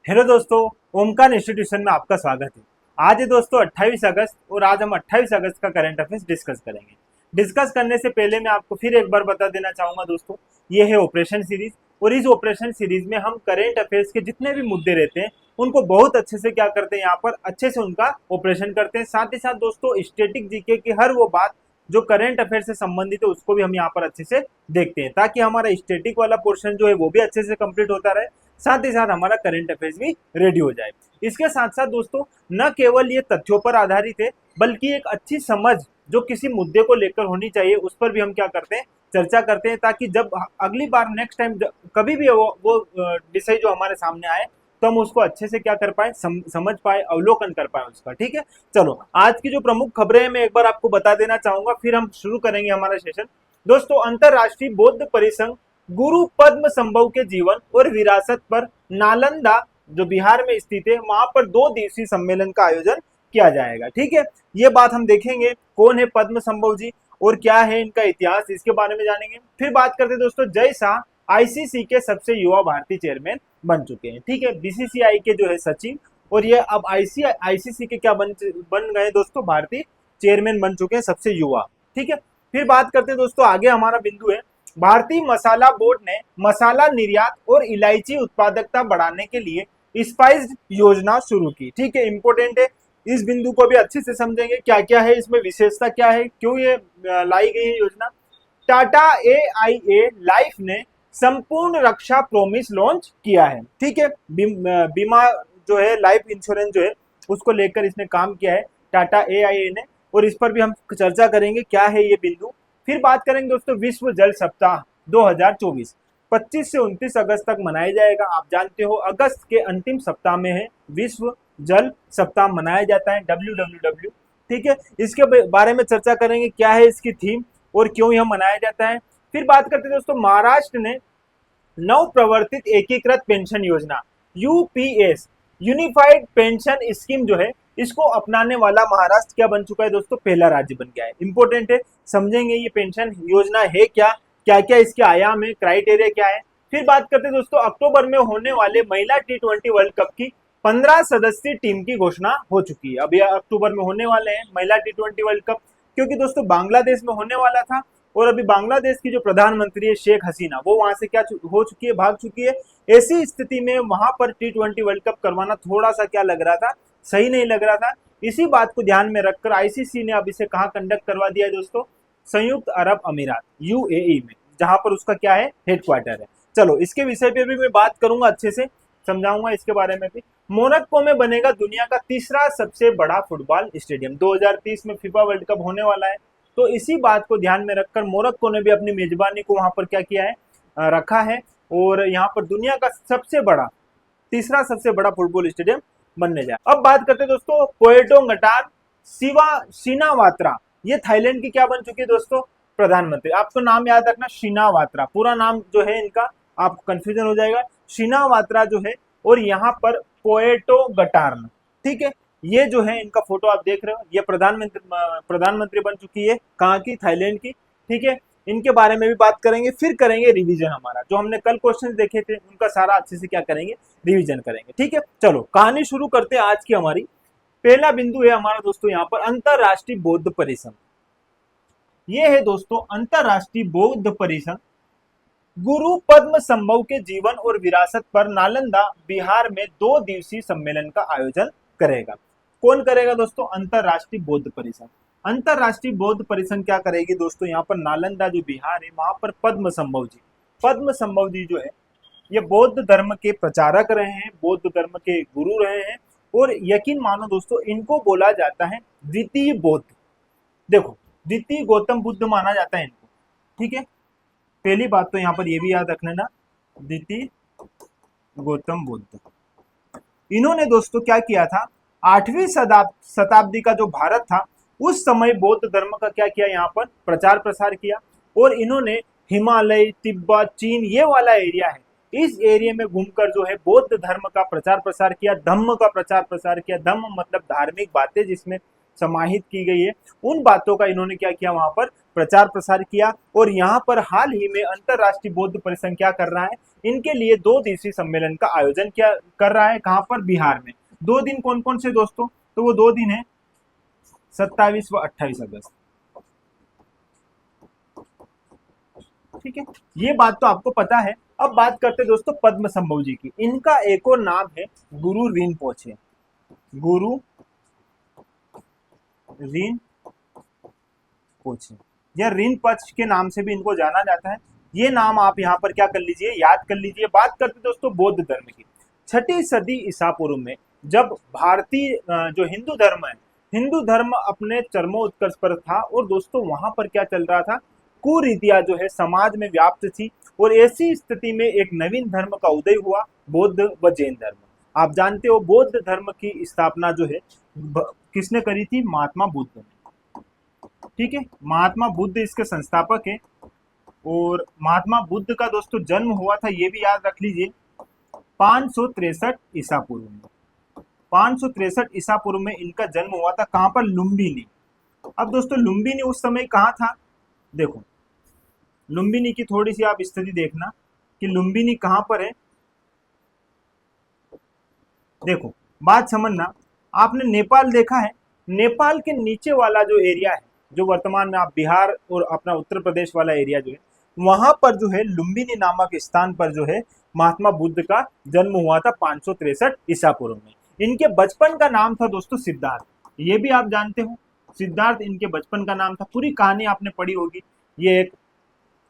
Hello दोस्तों, Omkar institution में आपका स्वागत है। आज है दोस्तों 28 अगस्त और आज हम 28 अगस्त का करंट अफेयर्स डिस्कस करेंगे। डिस्कस करने से पहले मैं आपको फिर एक बार बता देना चाहूंगा दोस्तों, ये है ऑपरेशन सीरीज और इस ऑपरेशन सीरीज में हम करंट अफेयर्स के जितने भी मुद्दे रहते हैं उनको बहुत अच्छे से क्या करते हैं, यहाँ पर अच्छे से उनका ऑपरेशन करते हैं। साथ ही साथ दोस्तों स्टैटिक जीके की हर वो बात जो करंट अफेयर से संबंधित है उसको भी हम यहाँ पर अच्छे से देखते हैं, ताकि हमारा स्टैटिक वाला पोर्शन जो है वो भी अच्छे से कंप्लीट होता रहे, साथ ही साथ हमारा करंट अफेयर्स भी रेडी हो जाए। इसके साथ साथ दोस्तों न केवल ये तथ्यों पर आधारित है, बल्कि एक अच्छी समझ जो किसी मुद्दे को लेकर होनी चाहिए उस पर भी हम क्या करते हैं, चर्चा करते हैं, ताकि जब अगली बार नेक्स्ट टाइम कभी भी वो विषय जो हमारे सामने आए तो हम उसको अच्छे से क्या कर पाए, समझ पाए, अवलोकन कर पाए उसका। ठीक है, चलो आज की जो प्रमुख खबरें हैं मैं एक बार आपको बता देना चाहूंगा, फिर हम शुरू करेंगे हमारा सेशन। दोस्तों अंतरराष्ट्रीय बौद्ध परिसंघ गुरु पद्म संभव के जीवन और विरासत पर नालंदा जो बिहार में स्थित है वहां पर 2 दिवसीय सम्मेलन का आयोजन किया जाएगा। ठीक है, ये बात हम देखेंगे कौन है पद्म संभव जी और क्या है इनका इतिहास, इसके बारे में जानेंगे। फिर बात करते हैं दोस्तों जय शाह आईसीसी के सबसे युवा भारतीय चेयरमैन बन चुके हैं। ठीक है, बीसीसीआई के जो है सचिव और ये अब आईसीसी के क्या बन गए दोस्तों, भारतीय चेयरमैन बन चुके हैं, सबसे युवा। ठीक है, फिर बात करते हैं दोस्तों आगे हमारा बिंदु है भारतीय मसाला बोर्ड ने मसाला निर्यात और इलायची उत्पादकता बढ़ाने के लिए स्पाइस योजना शुरू की। ठीक है, इंपॉर्टेंट है, इस बिंदु को भी अच्छे से समझेंगे क्या क्या है इसमें, विशेषता क्या है, क्यों ये लाई गई है योजना। टाटा एआईए लाइफ ने संपूर्ण रक्षा प्रोमिस लॉन्च किया है। ठीक है, बीमा जो है, लाइफ इंश्योरेंस जो है उसको लेकर इसने काम किया है टाटा एआईए ने, और इस पर भी हम चर्चा करेंगे क्या है ये बिंदु। फिर बात करेंगे दोस्तों विश्व जल सप्ताह 2024 25 से 29 अगस्त तक मनाया जाएगा। आप जानते हो अगस्त के अंतिम सप्ताह में है विश्व जल सप्ताह मनाया जाता है, WWW। ठीक है, इसके बारे में चर्चा करेंगे क्या है इसकी थीम और क्यों यह मनाया जाता है। फिर बात करते हैं दोस्तों महाराष्ट्र ने नव प्रवर्तित एकीकृत पेंशन योजना यूपीएस यूनिफाइड पेंशन स्कीम जो है इसको अपनाने वाला महाराष्ट्र क्या बन चुका है दोस्तों, पहला राज्य बन गया है। इंपॉर्टेंट है, समझेंगे ये पेंशन योजना है क्या, क्या क्या इसके आयाम है, क्राइटेरिया क्या है। फिर बात करते हैं दोस्तों अक्टूबर में होने वाले महिला T20 वर्ल्ड कप की 15 सदस्यीय टीम की घोषणा हो चुकी है। अभी अक्टूबर में होने वाले हैं महिला T20 वर्ल्ड कप, क्योंकि दोस्तों बांग्लादेश में होने वाला था और अभी बांग्लादेश की जो प्रधानमंत्री है शेख हसीना वो वहां से क्या हो चुकी है, भाग चुकी है। ऐसी स्थिति में वहां पर T20 वर्ल्ड कप करवाना थोड़ा सा क्या लग रहा था, सही नहीं लग रहा था। इसी बात को ध्यान में रखकर आईसीसी ने अब इसे कहाँ कंडक्ट करवा दिया है दोस्तों, संयुक्त अरब अमीरात यूएई में, जहां पर उसका क्या है, हेडक्वार्टर है। चलो इसके विषय पे भी मैं बात करूंगा, अच्छे से समझाऊंगा इसके बारे में भी। मोरक्को में बनेगा दुनिया का तीसरा सबसे बड़ा फुटबॉल स्टेडियम, 2030 में फीफा वर्ल्ड कप होने वाला है, तो इसी बात को ध्यान में रखकर मोरक्को ने भी अपनी मेजबानी को वहां पर क्या किया है, रखा है, और यहाँ पर दुनिया का सबसे बड़ा, तीसरा सबसे बड़ा फुटबॉल स्टेडियम बनने जाए। अब बात करते हैं दोस्तों पोएटोंगटान शिनावात्रा, ये थाईलैंड की क्या बन चुकी है दोस्तों, प्रधानमंत्री। आपको नाम याद रखना शिनावात्रा, पूरा नाम जो है इनका आपको कंफ्यूजन हो जाएगा, शिनावात्रा जो है, और यहाँ पर पोएटोगटार्न। ठीक है, ये जो है इनका फोटो आप देख रहे हो, ये प्रधानमंत्री बन चुकी है, कहाँ की, थाईलैंड की। ठीक है, इनके बारे में भी बात करेंगे, फिर करेंगे रिवीजन, हमारा जो हमने कल क्वेश्चन देखे थे उनका सारा अच्छे से क्या करेंगे, रिवीजन करेंगे। ठीक है, चलो कहानी शुरू करते हैं आज की हमारी। पहला बिंदु है हमारा दोस्तों यहाँ पर अंतरराष्ट्रीय बौद्ध परिसंघ। ये है दोस्तों अंतरराष्ट्रीय बौद्ध परिसंघ गुरु पद्म संभव के जीवन और विरासत पर नालंदा बिहार में 2 दिवसीय सम्मेलन का आयोजन करेगा। कौन करेगा दोस्तों, अंतरराष्ट्रीय बौद्ध परिसंघ। अंतरराष्ट्रीय बौद्ध परिसंघ क्या करेगी दोस्तों, यहाँ पर नालंदा जो बिहार है वहां पर पद्म संभव जी जो है ये बौद्ध धर्म के प्रचारक रहे हैं, बौद्ध धर्म के गुरु रहे हैं, और यकीन मानो दोस्तों इनको बोला जाता है द्वितीय बौद्ध। देखो द्वितीय गौतम बुद्ध माना जाता है इनको। ठीक है, पहली बात तो यहाँ पर ये भी याद रख लेना, द्वितीय गौतम बुद्ध। इन्होंने दोस्तों क्या किया था, 8वीं शताब्दी का जो भारत था उस समय बौद्ध धर्म का क्या किया, यहाँ पर प्रचार प्रसार किया, और इन्होंने हिमालय, तिब्बत, चीन, ये वाला एरिया है, इस एरिया में घूमकर जो है बौद्ध धर्म का प्रचार प्रसार किया, धम्म का प्रचार प्रसार किया। धम्म मतलब धार्मिक बातें जिसमें समाहित की गई है, उन बातों का इन्होंने क्या किया, वहां पर प्रचार प्रसार किया। और यहाँ पर हाल ही में अंतरराष्ट्रीय बौद्ध परिसंघ क्या कर रहा है, इनके लिए 2 दिवसीय सम्मेलन का आयोजन क्या कर रहा है, कहाँ पर, बिहार में। 2 दिन कौन कौन से दोस्तों, तो वो 2 दिन है 27 व 28 अगस्त। ठीक है, ये बात तो आपको पता है। अब बात करते हैं दोस्तों पद्म संभव जी की। इनका एक और नाम है गुरु रिनपोचे। गुरु रिनपोचे या रिनपच के नाम से भी इनको जाना जाता है। ये नाम आप यहाँ पर क्या कर लीजिए, याद कर लीजिए। बात करते दोस्तों बौद्ध धर्म की। 6ठी सदी ईसा पूर्व में जब भारतीय जो हिंदू धर्म है, हिंदू धर्म अपने चरमोत्कर्ष पर था, और दोस्तों वहां पर क्या चल रहा था, कुरीतियां जो है समाज में व्याप्त थी। और ऐसी स्थिति में एक नवीन धर्म का उदय हुआ, बौद्ध व जैन धर्म। आप जानते हो बौद्ध धर्म की स्थापना जो है किसने करी थी, महात्मा बुद्ध ने। ठीक है, महात्मा बुद्ध इसके संस्थापक है। और महात्मा बुद्ध का दोस्तों जन्म हुआ था, ये भी याद रख लीजिए, 563 ईसा पूर्व में। 563 ईसा पूर्व में इनका जन्म हुआ था। कहां पर, लुम्बिनी। अब दोस्तों लुम्बिनी उस समय कहां था, देखो लुम्बिनी की थोड़ी सी आप स्थिति देखना कि लुम्बिनी कहां पर है। देखो बात समझना, आपने नेपाल देखा है, नेपाल के नीचे वाला जो एरिया है, जो वर्तमान में आप बिहार और अपना उत्तर प्रदेश वाला एरिया जो है, वहां पर जो है लुम्बिनी नामक स्थान पर जो है महात्मा बुद्ध का जन्म हुआ था 563 ईसा पूर्व में। इनके बचपन का नाम था दोस्तों सिद्धार्थ, ये भी आप जानते हो, सिद्धार्थ इनके बचपन का नाम था। पूरी कहानी आपने पढ़ी होगी। ये एक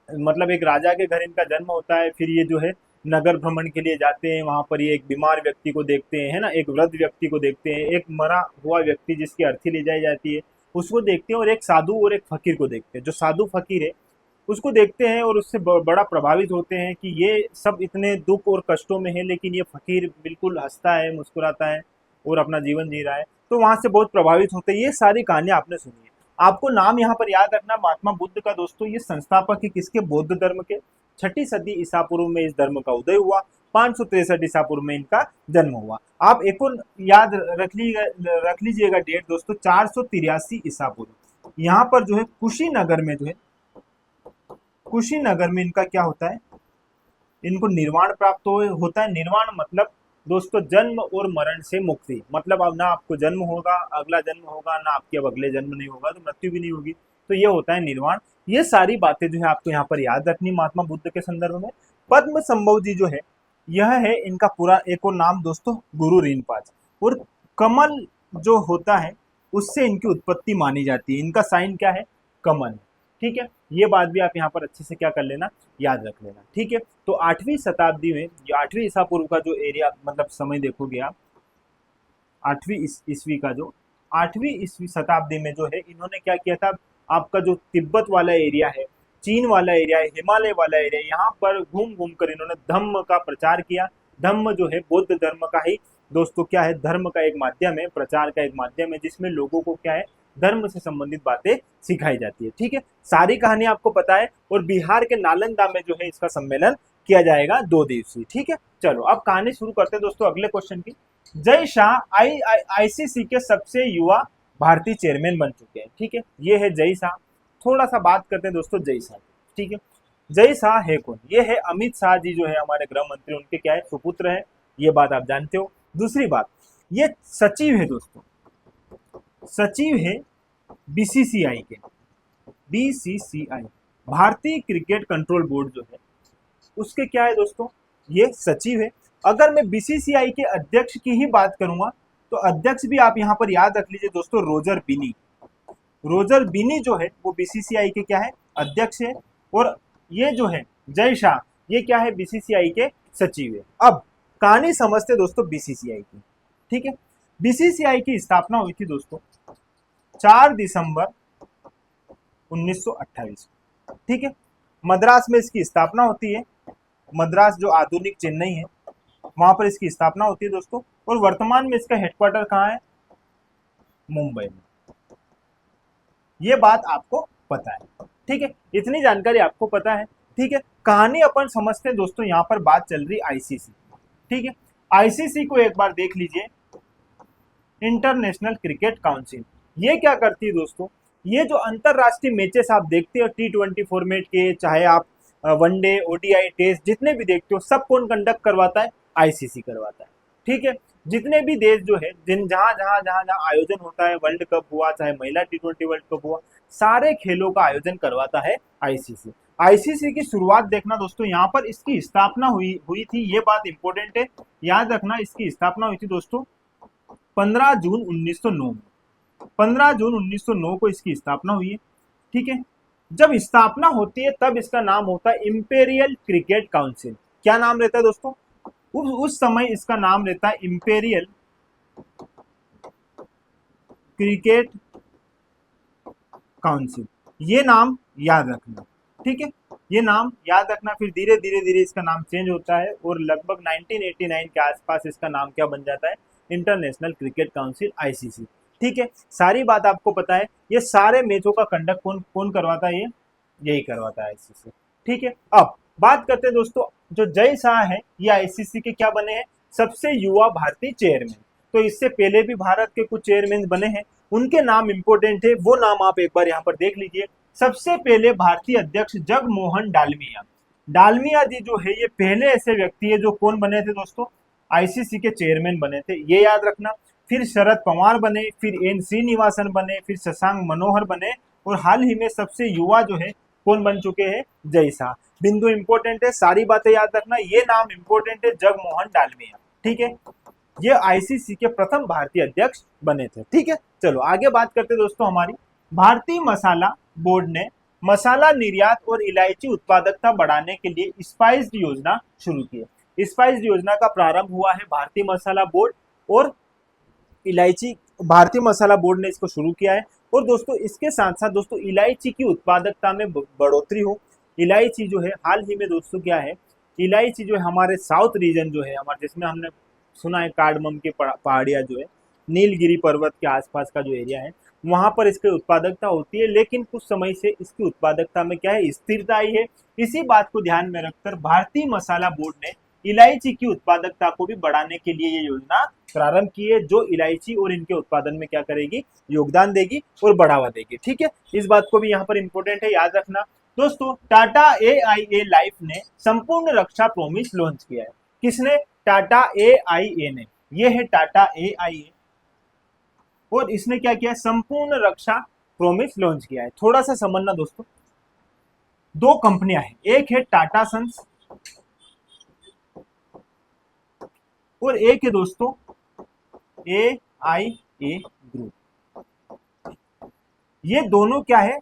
मतलब एक राजा के घर इनका जन्म होता है, फिर ये जो है नगर भ्रमण के लिए जाते हैं, वहां पर ये एक बीमार व्यक्ति को देखते हैं, है ना, एक वृद्ध व्यक्ति को देखते हैं, एक मरा हुआ व्यक्ति जिसकी अर्थी ले जाई जाती है उसको देखते हैं, और एक साधु और एक फकीर को देखते हैं। जो साधु फकीर है उसको देखते हैं और उससे बड़ा प्रभावित होते हैं कि ये सब इतने दुख और कष्टों में है, लेकिन ये फकीर बिल्कुल हंसता है, मुस्कुराता है और अपना जीवन जी रहा है। तो वहां से बहुत प्रभावित होते हैं। ये सारी कहानियां आपने सुनी है। आपको नाम यहाँ पर याद रखना, महात्मा बुद्ध का दोस्तों ये संस्थापक है किसके, बौद्ध धर्म के। 6ठी सदी ईसा पूर्व में इस धर्म का उदय हुआ, 563 ईसा पूर्व में इनका जन्म हुआ। आप एक और याद रख लीजिएगा डेट दोस्तों, 483 ईसा पूर्व। यहाँ पर जो है कुशीनगर में जो है, कुशीनगर में इनका क्या होता है, इनको निर्वाण प्राप्त होता है। निर्वाण मतलब दोस्तों जन्म और मरण से मुक्ति, मतलब अब ना आपको जन्म होगा, अगला जन्म होगा, ना आपके अब अगले जन्म नहीं होगा, तो मृत्यु भी नहीं होगी, तो ये होता है निर्वाण। ये सारी बातें जो है आपको यहाँ पर याद रखनी महात्मा बुद्ध के संदर्भ में। पद्म संभव जी जो है, यह है इनका पूरा एक और नाम दोस्तों, गुरु रिनपाच। और कमल जो होता है उससे इनकी उत्पत्ति मानी जाती है। इनका साइन क्या है, कमल। ठीक है, ये बात भी आप यहाँ पर अच्छे से क्या कर लेना, याद रख लेना। ठीक है, तो 8वीं शताब्दी में, 8वीं ईसा पूर्व का जो एरिया मतलब समय देखोगे आप, 8वीं ईस्वी का जो 8वीं ईस्वी शताब्दी में जो है इन्होंने क्या किया था, आपका जो तिब्बत वाला एरिया है, चीन वाला एरिया है, हिमालय वाला एरिया, यहाँ पर घूम घूम कर इन्होंने धम्म का प्रचार किया। धम्म जो है बौद्ध धर्म का ही दोस्तों क्या है, धर्म का एक माध्यम है, प्रचार का एक माध्यम है, जिसमें लोगों को क्या है, धर्म से संबंधित बातें सिखाई जाती है। ठीक है, सारी कहानी आपको पता है। और बिहार के नालंदा में जो है इसका सम्मेलन किया जाएगा 2 दिवसीय। ठीक है, चलो अब कहानी शुरू करते हैं दोस्तों अगले क्वेश्चन की। जय शाह आईसीसी के सबसे युवा भारतीय चेयरमैन बन चुके हैं। ठीक है, ये है जय शाह। थोड़ा सा बात करते हैं दोस्तों जय शाह। ठीक है, जय शाह है कौन, ये है अमित शाह जी जो है हमारे गृह मंत्री, उनके क्या है, सुपुत्र है, ये बात आप जानते हो। दूसरी बात, ये सचिव है दोस्तों, सचिव है बीसीसीआई के, बीसीसीआई भारतीय क्रिकेट कंट्रोल बोर्ड जो है उसके क्या है दोस्तों, ये सचिव है। अगर मैं बीसीसीआई के अध्यक्ष की ही बात करूंगा तो अध्यक्ष भी आप यहां पर याद रख लीजिए दोस्तों, रोजर बिनी। रोजर बिनी जो है वो बीसीसीआई के क्या है, अध्यक्ष है। और ये जो है जय शाह, ये क्या है, बीसीसीआई के सचिव है। अब कहानी समझते दोस्तों बीसीसीआई की। ठीक है, बीसीसीआई की स्थापना हुई थी दोस्तों 4 दिसंबर 1928। ठीक है, मद्रास में इसकी स्थापना होती है। मद्रास जो आधुनिक चेन्नई है वहां पर इसकी स्थापना होती है दोस्तों। और वर्तमान में इसका हेडक्वार्टर कहाँ है, मुंबई में। ये बात आपको पता है। ठीक है, इतनी जानकारी आपको पता है। ठीक है, कहानी अपन समझते हैं दोस्तों, यहाँ पर बात चल रही आईसीसी। ठीक है, आईसीसी को एक बार देख लीजिए, इंटरनेशनल क्रिकेट काउंसिल। ये क्या करती है दोस्तों, ये जो अंतरराष्ट्रीय मैचेस आप देखते हो T20 फॉर्मेट के, चाहे आप वनडे, ODI, टेस्ट जितने भी देखते हो, सब कौन कंडक्ट करवाता है? ICC करवाता है। ठीक है, जितने भी देश जो है, जिन जहां जहां जहां जहां आयोजन होता है, वर्ल्ड कप हुआ, चाहे महिला T20 वर्ल्ड कप हुआ, सारे खेलों का आयोजन करवाता है ICC। आईसीसी की शुरुआत देखना दोस्तों, यहाँ पर इसकी स्थापना हुई हुई थी, ये बात इंपॉर्टेंट है, याद रखना। इसकी स्थापना हुई थी दोस्तों 15 जून 1909 में। 15 जून 1909 को इसकी स्थापना हुई है। ठीक है, जब स्थापना होती है तब इसका नाम होता है इंपेरियल क्रिकेट काउंसिल। क्या नाम रहता है दोस्तों? उस समय इसका नाम रहता है इंपेरियल क्रिकेट काउंसिल। ये नाम याद रखना। ठीक है, ये नाम याद रखना। फिर धीरे धीरे धीरे इसका नाम चेंज होता है और लगभग 1989 के आसपास इसका नाम क्या बन जाता है? International cricket council, ICC। ठीक है, सारी बात आपको पता है। ये सारे मैचों का कंडक्ट कौन कौन करवाता है? ये यही करवाता है, ICC। ठीक है, अब बात करते हैं दोस्तों, जो जय शाह है ये ICC के क्या बने हैं? सबसे युवा भारतीय चेयरमैन। तो इससे पहले भी भारत के कुछ चेयरमैन बने हैं, उनके नाम इंपोर्टेंट है, वो नाम आप एक बार यहाँ पर देख लीजिए। सबसे पहले भारतीय अध्यक्ष जगमोहन डालमिया। डालमिया जी जो है ये पहले ऐसे व्यक्ति है जो कौन बने थे दोस्तों? ICC के चेयरमैन बने थे, ये याद रखना। फिर शरद पवार बने, फिर N श्रीनिवासन बने, फिर शशांक मनोहर बने, और हाल ही में सबसे युवा जो है कौन बन चुके हैं? जय शाह। बिंदु इंपोर्टेंट है, सारी बातें याद रखना। ये नाम इंपोर्टेंट है, जगमोहन डालमिया। ठीक है, ये ICC के प्रथम भारतीय अध्यक्ष बने थे। ठीक है, चलो आगे बात करते दोस्तों। हमारी भारतीय मसाला बोर्ड ने मसाला निर्यात और इलायची उत्पादकता बढ़ाने के लिए स्पाइस्ड योजना शुरू की है। स्पाइस्ड योजना का प्रारंभ हुआ है भारतीय मसाला बोर्ड और इलायची, भारतीय मसाला बोर्ड ने इसको शुरू किया है। और दोस्तों इसके साथ साथ दोस्तों इलायची की उत्पादकता में बढ़ोतरी हो। इलायची जो है हाल ही में दोस्तों क्या है, इलायची जो है हमारे साउथ रीजन जो है हमारे, जिसमें हमने सुना है कार्डमम के पहाड़ियाँ जो है, नीलगिरी पर्वत के आसपास का जो एरिया है, वहां पर इसकी उत्पादकता होती है। लेकिन कुछ समय से इसकी उत्पादकता में क्या है? स्थिरता आई है। इसी बात को ध्यान में रखकर भारतीय मसाला बोर्ड ने इलायची की उत्पादकता को भी बढ़ाने के लिए ये योजना प्रारंभ की है, जो इलायची और इनके उत्पादन में क्या करेगी? योगदान देगी और बढ़ावा देगी। ठीक है, इस बात को भी यहाँ पर इंपोर्टेंट है, याद रखना। दोस्तों टाटा AIA लाइफ ने संपूर्ण रक्षा प्रॉमिस लॉन्च किया है। किसने? टाटा AIA ने। ये है टाटा AIA, और इसने क्या किया? संपूर्ण रक्षा प्रॉमिस लॉन्च किया है। थोड़ा सा समझना दोस्तों, दो कंपनियां हैं, एक है टाटा सन्स और एक है दोस्तों AIA ग्रुप। ये दोनों क्या है?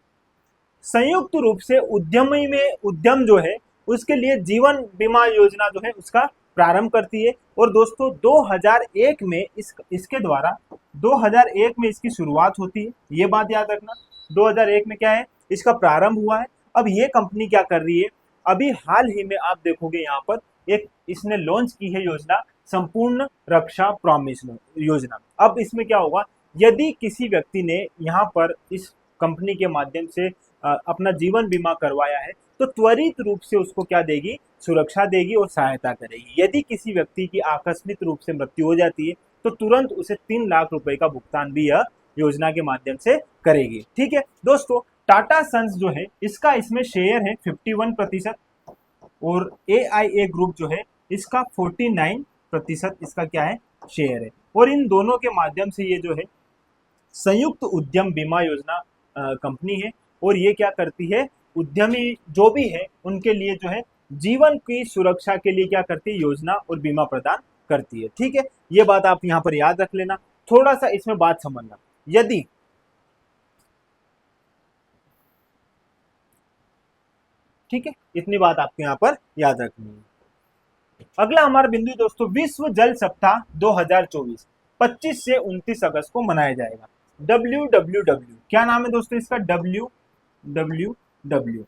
संयुक्त रूप से उद्यमी में उद्यम जो है उसके लिए जीवन बीमा योजना जो है उसका प्रारंभ करती है। और दोस्तों 2001 में इसके द्वारा 2001 में इसकी शुरुआत होती है, ये बात याद रखना। 2001 में क्या है? इसका प्रारंभ हुआ है। अब ये कंपनी क्या कर रही है? अभी हाल ही में आप देखोगे यहाँ पर एक इसने लॉन्च की है योजना, संपूर्ण रक्षा प्रॉमिस योजना। अब इसमें क्या होगा? यदि किसी व्यक्ति ने यहाँ पर इस कंपनी के माध्यम से अपना जीवन बीमा करवाया है तो त्वरित रूप से उसको क्या देगी? सुरक्षा देगी और सहायता करेगी। यदि किसी व्यक्ति की आकस्मिक रूप से मृत्यु हो जाती है तो तुरंत उसे 3 लाख रुपए का भुगतान भी यह योजना के माध्यम से करेगी। ठीक है दोस्तों, टाटा सन्स जो है इसका इसमें शेयर है 51% और AIA ग्रुप जो है इसका 49% इसका क्या है? शेयर है। और इन दोनों के माध्यम से ये जो है संयुक्त उद्यम बीमा योजना कंपनी है, और ये क्या करती है? उद्यमी जो भी है उनके लिए जो है जीवन की सुरक्षा के लिए क्या करती है? योजना और बीमा प्रदान करती है। ठीक है, ये बात आप यहाँ पर याद रख लेना। थोड़ा सा इसमें बात समझना, यदि ठीक है, इतनी बात आपको यहाँ पर याद रखनी है। अगला हमारा बिंदु दोस्तों, विश्व जल सप्ताह 2024 25 से 29 अगस्त को मनाया जाएगा। WWW क्या नाम है दोस्तों इसका? WWW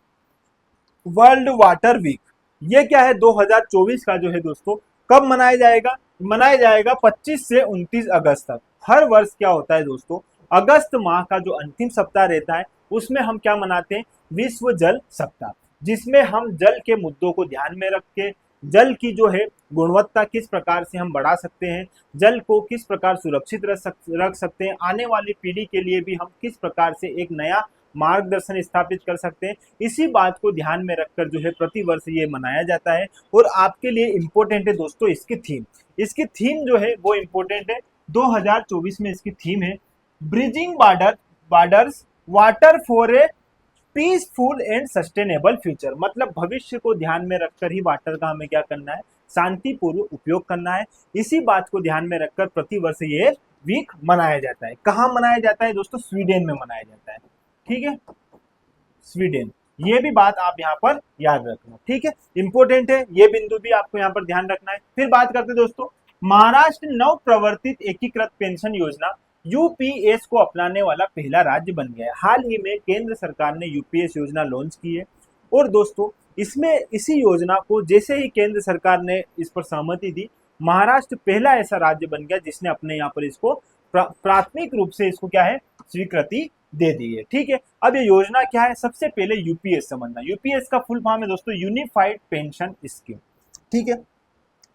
world water week. ये क्या है? 2024 का जो है दोस्तों कब मनाया जाएगा? मनाया जाएगा 25 से 29 अगस्त तक। हर वर्ष क्या होता है दोस्तों, अगस्त माह का जो अंतिम सप्ताह रहता है उसमें हम क्या मनाते हैं? विश्व जल सप्ताह, जिसमें हम जल के मुद्दों को ध्यान में रख के जल की जो है गुणवत्ता किस प्रकार से हम बढ़ा सकते हैं, जल को किस प्रकार सुरक्षित रख सकते हैं, आने वाली पीढ़ी के लिए भी हम किस प्रकार से एक नया मार्गदर्शन स्थापित कर सकते हैं, इसी बात को ध्यान में रखकर जो है प्रतिवर्ष ये मनाया जाता है। और आपके लिए इम्पोर्टेंट है दोस्तों इसकी थीम जो है वो इम्पोर्टेंट है। 2024 में इसकी थीम है bridging borders water for a peaceful and sustainable future. मतलब भविष्य को ध्यान में रखकर ही वाटर का हमें क्या करना है, शांतिपूर्व उपयोग करना है। इसी बात को ध्यान में रखकर प्रतिवर्ष ये वीक मनाया जाता है। कहाँ मनाया जाता है दोस्तों? स्वीडन में मनाया जाता है। ठीक है, स्वीडन, ये भी बात आप यहाँ पर याद रखना। ठीक है, इंपॉर्टेंट है, ये बिंदु भी आपको यहाँ पर ध्यान रखना है। फिर बात करते हैं दोस्तों, महाराष्ट्र नव प्रवर्तित एकीकृत पेंशन योजना यूपीएस को अपनाने वाला पहला राज्य बन गया है। हाल ही में केंद्र सरकार ने यूपीएस योजना लॉन्च की है और दोस्तों इसमें इसी योजना को जैसे ही केंद्र सरकार ने इस पर सहमति दी, महाराष्ट्र पहला ऐसा राज्य बन गया जिसने अपने यहाँ पर इसको प्राथमिक रूप से इसको क्या है, स्वीकृति दे दी है। ठीक है, अब ये योजना क्या है, सबसे पहले यूपीएस समझना। यूपीएस का फुल फॉर्म है दोस्तों यूनिफाइड पेंशन स्कीम। ठीक है,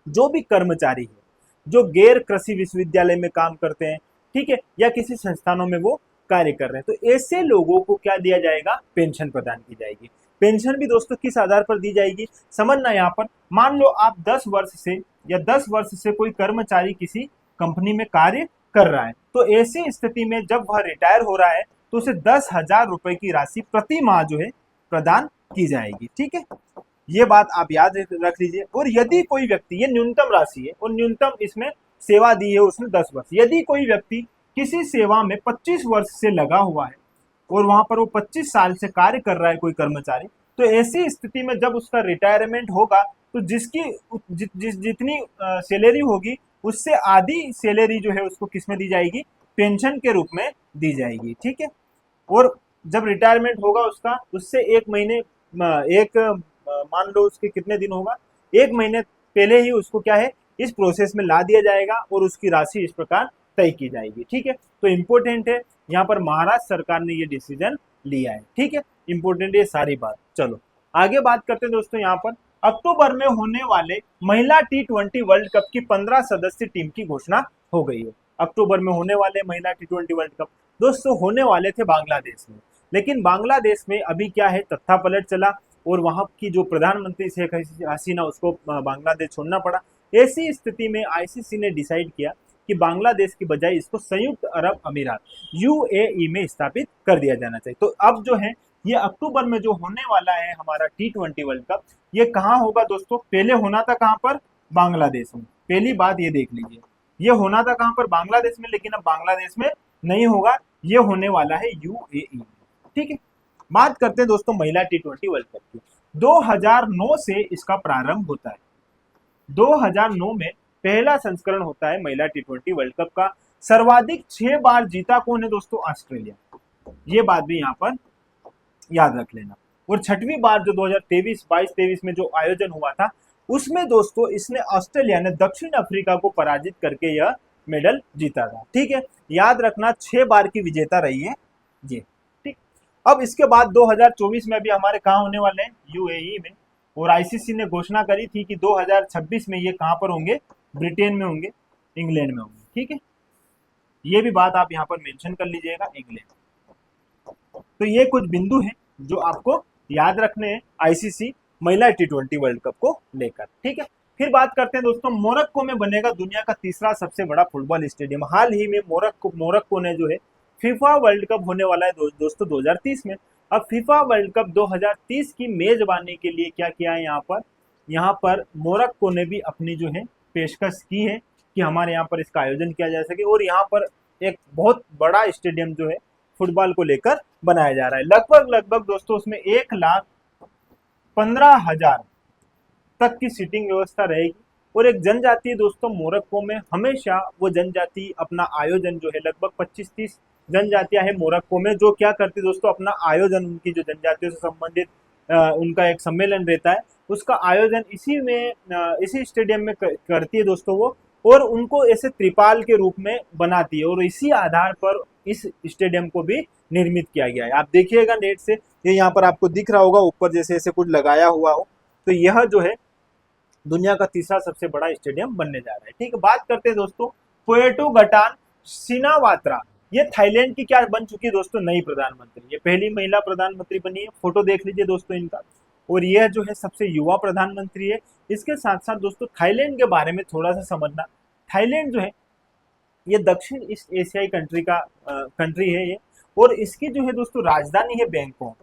जो भी कर्मचारी है जो गैर कृषि विश्वविद्यालय में काम करते हैं, ठीक है, या किसी संस्थानों में वो कार्य कर रहे हैं, तो ऐसे लोगों को क्या दिया जाएगा, पेंशन प्रदान की जाएगी। पेंशन भी दोस्तों किस आधार पर दी जाएगी, समझना। यहाँ पर मान लो आप 10 वर्ष से या 10 वर्ष से कोई कर्मचारी किसी कंपनी में कार्य कर रहा है, तो ऐसी स्थिति में जब वह रिटायर हो रहा है तो उसे 10,000 रुपए की राशि प्रति माह जो है प्रदान की जाएगी। ठीक है, ये बात आप याद रख लीजिए। और यदि कोई व्यक्ति, ये न्यूनतम राशि है और न्यूनतम इसमें सेवा दी है उसने 10 वर्ष, यदि कोई व्यक्ति किसी सेवा में 25 वर्ष से लगा हुआ है और वहां पर वो 25 साल से कार्य कर रहा है कोई कर्मचारी, तो ऐसी स्थिति में जब उसका रिटायरमेंट होगा तो जितनी सैलरी होगी उससे आधी सैलरी जो है उसको किसमें दी जाएगी, पेंशन के रूप में दी जाएगी। ठीक है, और जब रिटायरमेंट होगा उसका, उससे एक महीने मान लो उसके कितने दिन होगा, एक महीने पहले ही उसको क्या है, इस प्रोसेस में ला दिया जाएगा और उसकी राशि इस प्रकार तय की जाएगी। ठीक है, तो इंपॉर्टेंट है यहाँ पर महाराष्ट्र सरकार ने ये डिसीजन लिया है। ठीक है, इंपॉर्टेंट है सारी बात। चलो आगे बात करते हैं दोस्तों। यहाँ पर अक्टूबर में होने वाले महिला T20 वर्ल्ड कप की 15 सदस्य टीम की घोषणा हो गई है। अक्टूबर में होने वाले महिला T20 वर्ल्ड कप दोस्तों होने वाले थे बांग्लादेश में, लेकिन बांग्लादेश में अभी क्या है, तख्तापलट चला और वहां की जो प्रधानमंत्री शेख हसीना उसको बांग्लादेश छोड़ना पड़ा। ऐसी स्थिति में आईसीसी ने डिसाइड किया कि बांग्लादेश की बजाय इसको संयुक्त अरब अमीरात यूएई में स्थापित कर दिया जाना चाहिए। तो अब जो है ये अक्टूबर में जो होने वाला है हमारा T20 वर्ल्ड कप, ये कहाँ होगा दोस्तों? पहले होना था कहाँ पर? बांग्लादेश में। पहली बात ये देख लीजिए, ये होना था कहाँ पर? बांग्लादेश में, लेकिन अब बांग्लादेश में नहीं होगा, ये होने वाला है यूएई में। ठीक है, बात करते हैं दोस्तों महिला T20 वर्ल्ड कप की। 2009 से इसका प्रारंभ होता है। 2009 में पहला संस्करण होता है महिला T20 वर्ल्ड कप का। सर्वाधिक 6 बार जीता कौन है दोस्तों? ऑस्ट्रेलिया। ये बात भी यहाँ पर याद रख लेना। और 6वीं बार जो 2023 में जो आयोजन हुआ था उसमें दोस्तों इसने, ऑस्ट्रेलिया ने दक्षिण अफ्रीका को पराजित करके यह मेडल जीता था। ठीक है, याद रखना 6 बार की विजेता रही है ये। ठीक, अब इसके बाद 2024 में भी हमारे कहाँ होने वाले हैं? यूएई में। और आईसीसी ने घोषणा करी थी कि 2026 में ये कहाँ पर होंगे? ब्रिटेन में होंगे, इंग्लैंड में होंगे। ठीक है, ये भी बात आप यहाँ पर मेंशन कर लीजिएगा, इंग्लैंड। तो ये कुछ बिंदु हैं जो आपको याद रखने हैं आईसीसी महिला T20 वर्ल्ड कप को लेकर। ठीक है, फिर बात करते हैं दोस्तों, मोरक्को में बनेगा दुनिया का तीसरा सबसे बड़ा फुटबॉल स्टेडियम। हाल ही में मोरक्को ने जो है फीफा वर्ल्ड कप होने वाला है दोस्तों 2030 में। अब फीफा वर्ल्ड कप 2030 की मेजबानी के लिए क्या किया है यहाँ पर मोरक्को ने भी अपनी जो है पेशकश की है कि हमारे यहाँ पर इसका आयोजन किया जा सके। और यहाँ पर एक बहुत बड़ा स्टेडियम जो है फुटबॉल को लेकर बनाया जा रहा है। लगभग दोस्तों उसमें 1,15,000 तक की सीटिंग व्यवस्था रहेगी। और एक जनजाति दोस्तों मोरक्को में, हमेशा वो जनजाति अपना आयोजन जो है, लगभग 25-30 जनजातियां हैं मोरक्को में, जो क्या करती दोस्तों, अपना आयोजन, उनकी जो जनजातियों से संबंधित उनका एक सम्मेलन रहता है, उसका आयोजन इसी स्टेडियम में करती है दोस्तों वो। और उनको ऐसे त्रिपाल के रूप में बनाती है और इसी आधार पर इस स्टेडियम को भी निर्मित किया गया है। आप देखिएगा नेट से, ये यहाँ पर आपको दिख रहा होगा ऊपर जैसे ऐसे कुछ लगाया हुआ हो, तो यह जो है दुनिया का तीसरा सबसे बड़ा स्टेडियम बनने जा रहा है। ठीक है, बात करते हैं दोस्तों पोएटो गटान सिनावात्रा, ये थाईलैंड की क्या बन चुकी है दोस्तों, नई प्रधानमंत्री। ये पहली महिला प्रधानमंत्री बनी है, फोटो देख लीजिए दोस्तों इनका। और यह जो है सबसे युवा प्रधानमंत्री है। इसके साथ साथ दोस्तों थाईलैंड के बारे में थोड़ा सा समझना, थाईलैंड जो है ये दक्षिण ईस्ट एशियाई कंट्री है ये, और इसकी जो है दोस्तों राजधानी है बैंकॉक।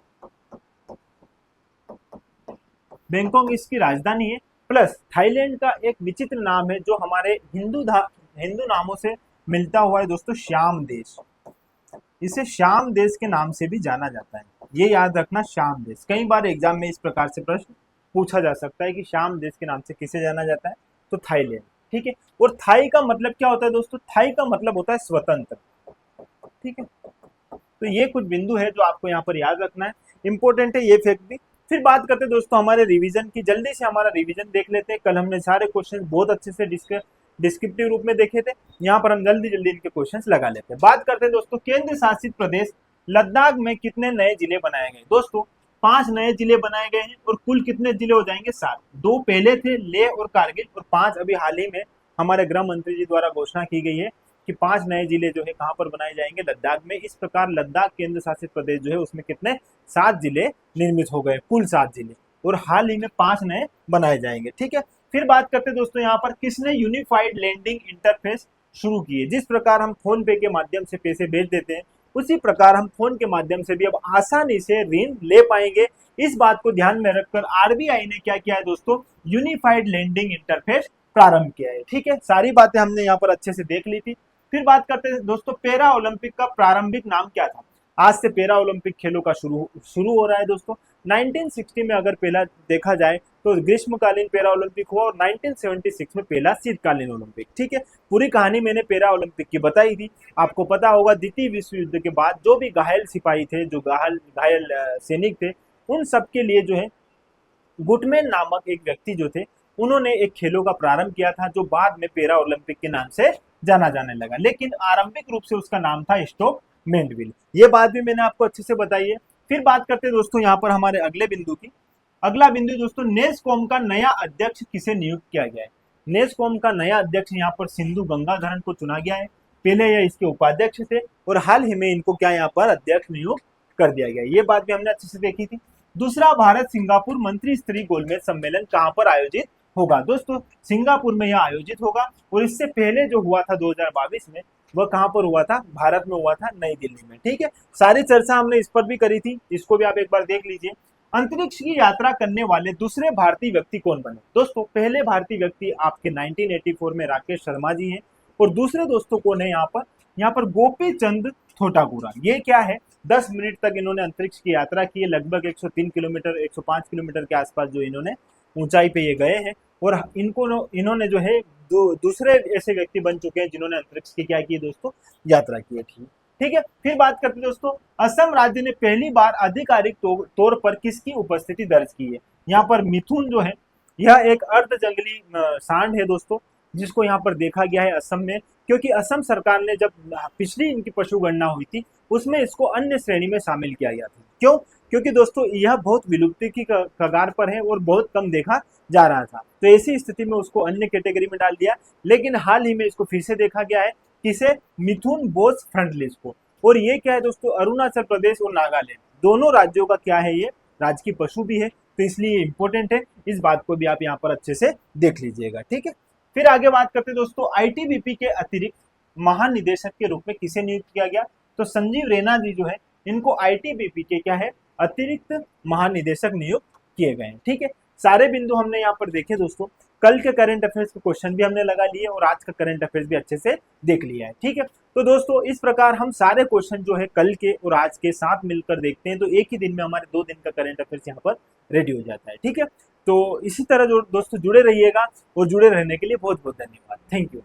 बैंकॉक इसकी राजधानी है। प्लस थाईलैंड का एक विचित्र नाम है जो हमारे हिंदू नामों से मिलता हुआ है दोस्तों, श्याम देश। इसे श्याम देश के नाम से भी जाना जाता है, ये याद रखना, श्याम देश। कई बार एग्जाम में इस प्रकार से प्रश्न पूछा जा सकता है कि श्याम देश के नाम से किसे जाना जाता है, तो थाईलैंड। ठीक है, और थाई का मतलब क्या होता है दोस्तों, थाई का मतलब होता है स्वतंत्र। ठीक है, तो ये कुछ बिंदु है जो आपको यहाँ पर याद रखना है, इंपॉर्टेंट है ये फैक्ट भी। फिर बात करते हैं दोस्तों हमारे रिवीजन की, जल्दी से हमारा रिवीजन देख लेते हैं। कल हमने सारे क्वेश्चन बहुत अच्छे से डिस्क्रिप्टिव रूप में देखे थे, यहाँ पर हम जल्दी जल्दी इनके क्वेश्चंस लगा लेते हैं। बात करते हैं दोस्तों केंद्र शासित प्रदेश लद्दाख में कितने नए जिले बनाए गए, दोस्तों 5 नए जिले बनाए गए हैं। और कुल कितने जिले हो जाएंगे, 7। 2 पहले थे, लेह और कारगिल, और 5 अभी हाल ही में हमारे गृह मंत्री जी द्वारा घोषणा की गई है कि 5 नए जिले जो है कहाँ पर बनाए जाएंगे, लद्दाख में। इस प्रकार लद्दाख केंद्र शासित प्रदेश जो है उसमें कितने 7 जिले निर्मित हो गए, कुल 7 जिले, और हाल ही में 5 नए बनाए जाएंगे। ठीक है, फिर बात करते हैं दोस्तों यहाँ पर किसने यूनिफाइड लैंडिंग इंटरफेस शुरू की है। जिस प्रकार हम फोन पे के माध्यम से पैसे भेज देते हैं, उसी प्रकार हम फोन के माध्यम से भी अब आसानी से ऋण ले पाएंगे। इस बात को ध्यान में रखकर आरबीआई ने क्या किया है दोस्तों, यूनिफाइड लैंडिंग इंटरफेस प्रारंभ किया है। ठीक है, सारी बातें हमने यहाँ पर अच्छे से देख ली थी। फिर बात करते हैं दोस्तों पैरा ओलंपिक का प्रारंभिक नाम क्या था। आज से पैरा ओलंपिक खेलों का शुरू हो रहा है दोस्तों। 1960 में अगर पहला देखा जाए तो ग्रीष्मकालीन पैरा ओलंपिक हुआ, और 1976 में पहला शीतकालीन ओलंपिक। ठीक है, पूरी कहानी मैंने पैरा ओलंपिक की बताई थी। आपको पता होगा द्वितीय विश्व युद्ध के बाद जो भी घायल सिपाही थे, जो घायल सैनिक थे, उन सबके लिए जो है गुटमैन नामक एक व्यक्ति जो थे, उन्होंने एक खेलों का प्रारंभ किया था जो बाद में पैरा ओलंपिक के नाम से जाना जाने लगा। लेकिन आरंभिक रूप से उसका नाम था स्टोक मेंडविल। ये बात भी मैंने आपको अच्छे से बताई है। फिर बात करते हैं दोस्तों यहाँ पर हमारे अगले बिंदु की। अगला बिंदु दोस्तों नेस्कॉम का नया अध्यक्ष किसे नियुक्त किया गया है। नेस्कॉम का नया अध्यक्ष यहाँ पर सिंधु गंगाधरन को चुना गया है। पहले यह इसके उपाध्यक्ष थे और हाल ही में इनको क्या यहाँ पर अध्यक्ष नियुक्त कर दिया गया। ये बात भी हमने अच्छे से देखी थी। दूसरा भारत सिंगापुर मंत्री स्तरीय गोलमेज सम्मेलन कहाँ पर आयोजित होगा, दोस्तों सिंगापुर में यह आयोजित होगा। और इससे पहले जो हुआ था 2022 में, वह कहाँ पर हुआ था, भारत में हुआ था, नई दिल्ली में। ठीक है, सारी चर्चा हमने इस पर भी करी थी, इसको भी आप एक बार देख लीजिए। अंतरिक्ष की यात्रा करने वाले दूसरे भारतीय व्यक्ति कौन बने, दोस्तों पहले भारतीय व्यक्ति आपके 1984 में राकेश शर्मा जी हैं। और दूसरे दोस्तों कौन है यहाँ पर गोपी चंद थोटागुरा। ये क्या है, 10 मिनट तक इन्होंने अंतरिक्ष की यात्रा की है। लगभग 103 किलोमीटर 105 किलोमीटर के आसपास जो इन्होंने ऊंचाई पे ये गए हैं। और इन्होंने जो है दूसरे ऐसे व्यक्ति बन चुके हैं जिन्होंने अंतरिक्ष की क्या की दोस्तों, यात्रा की है। ठीक है, फिर बात करते हैं दोस्तों असम राज्य ने पहली बार आधिकारिक तौर पर किसकी उपस्थिति दर्ज की है। यहाँ पर मिथुन जो है यह एक अर्ध जंगली सांड है दोस्तों, जिसको यहाँ पर देखा गया है असम में। क्योंकि असम सरकार ने जब पिछली इनकी पशु गणना हुई थी उसमें इसको अन्य श्रेणी में शामिल किया गया था। क्यों, क्योंकि दोस्तों यह बहुत विलुप्ति की कगार पर है और बहुत कम देखा जा रहा था, तो ऐसी स्थिति में उसको अन्य कैटेगरी में डाल दिया। लेकिन हाल ही में इसको फिर से देखा गया है, किसे, मिथुन बोस फ्रंटलिस को। और ये क्या है दोस्तों, अरुणाचल प्रदेश और नागालैंड दोनों राज्यों का क्या है, ये राजकीय पशु भी है, तो इसलिए इंपॉर्टेंट है। इस बात को भी आप यहाँ पर अच्छे से देख लीजिएगा। ठीक है, फिर आगे बात करते हैं दोस्तों आईटीबीपी के अतिरिक्त महानिदेशक के रूप में किसे नियुक्त किया गया, तो संजीव रैना जी जो है इनको आईटीबीपी के क्या है, अतिरिक्त महानिदेशक नियुक्त किए गए हैं। ठीक है, सारे बिंदु हमने यहाँ पर देखे दोस्तों। कल के करंट अफेयर्स के क्वेश्चन भी हमने लगा लिए और आज का करंट अफेयर्स भी अच्छे से देख लिया है। ठीक है, तो दोस्तों इस प्रकार हम सारे क्वेश्चन जो है कल के और आज के साथ मिलकर देखते हैं, तो एक ही दिन में हमारे 2 दिन का करंट अफेयर्स यहाँ पर रेडी हो जाता है। ठीक है, तो इसी तरह दोस्तों जुड़े रहिएगा और जुड़े रहने के लिए बहुत बहुत धन्यवाद। Thank you.